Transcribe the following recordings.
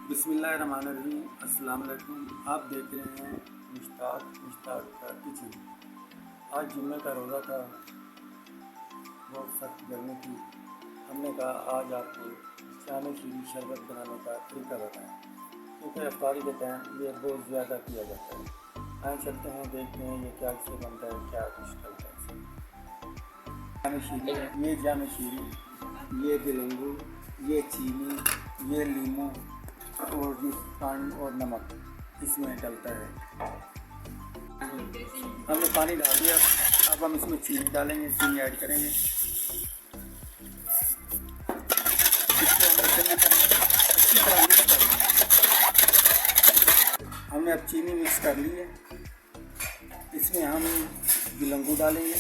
बिस्मिल्लाहिर्रहमानिर्रहीम। अस्सलाम वालेकुम। आप देख रहे हैं मुश्ताक का किचन। आज जुम्मे का रोज़ा था, बहुत सख्त गर्मी थी। हमने कहा आज आपको जामे शीरी शरबत बनाने का तरीका बताएं, क्योंकि अफ्तारी के टाइम ये बहुत ज़्यादा किया जाता है। आए चलते हैं, देखते हैं ये क्या इससे बनता है, क्या कुछ करता है। जामे शीरी, ये जामे शीरी, ये बिलंगू, ये चीनी, ये लीमू और ये पानी और नमक इसमें डलता है। हमने पानी डाल दिया, अब हम इसमें चीनी डालेंगे, चीनी ऐड करेंगे। इसको हम अच्छी तरह मिक्स कर लेंगे। हमने अब चीनी मिक्स कर ली है, इसमें हम बिलंगू डालेंगे।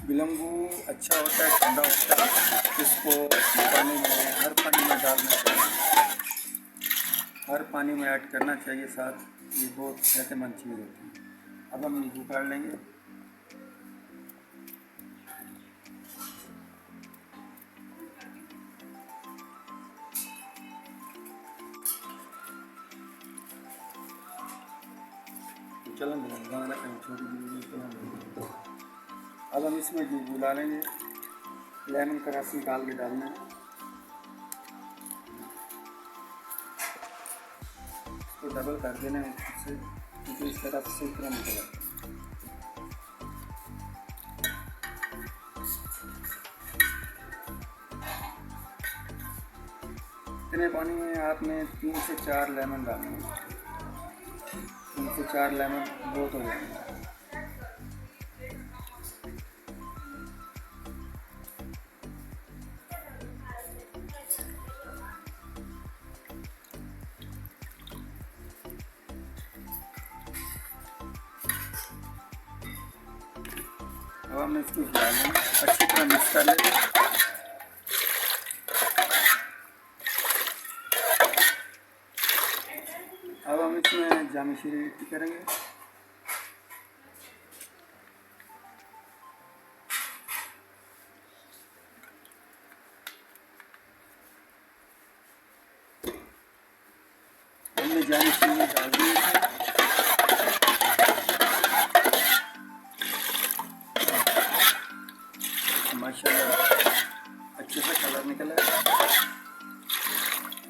बिलंगू अच्छा होता है, ठंडा होता है, इसको पानी में हर पानी में डालना चाहिए, हर पानी में ऐड करना चाहिए साथ। ये बहुत सेहतमंद चीज़ होती है। अब हम नींबू काट लेंगे। चलन छोटी। अब हम इसमें नींबू डालेंगे, लेमन का रस निकाल के डालना है। इसको डबल कर देना है इससे, क्योंकि इस तरफ से पूरा निकला। इतने पानी में आपने 3 से 4 लेमन डालने हैं। 3 से 4 लेमन बहुत हो जाएंगे। अब हम इसको डालेंगे, अच्छी तरह मिक्स कर लेंगे। अब हम इसमें जामे शीरी करेंगे। हमने जामे शीरी डाल दी है। माशाल्लाह अच्छे से कलर निकला है।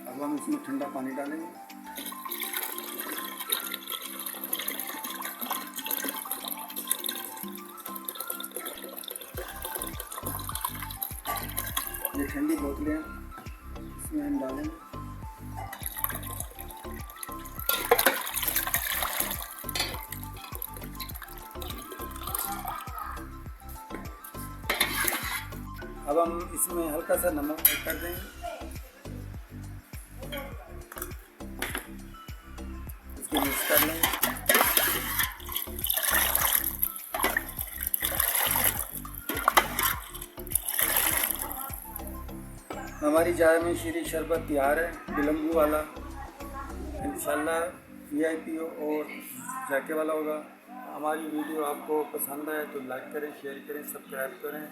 अब हम इसमें ठंडा पानी डालेंगे। ये ठंडी बोतलें इसमें हम डालेंगे। अब हम इसमें हल्का सा नमक ऐड कर देंगे। इसको मिक्स कर लेंगे। हमारी जामे शीरी शरबत तैयार है, बिलंगू वाला। इंशाल्लाह VIP और जाके वाला होगा। हमारी वीडियो आपको पसंद आए तो लाइक करें, शेयर करें, सब्सक्राइब करें,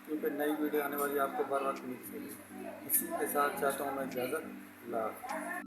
क्योंकि नई वीडियो आने वाली आपको बार बार मिल सकेगी। इसी के साथ चाहता हूँ मैं इजाज़त। अल्लाह।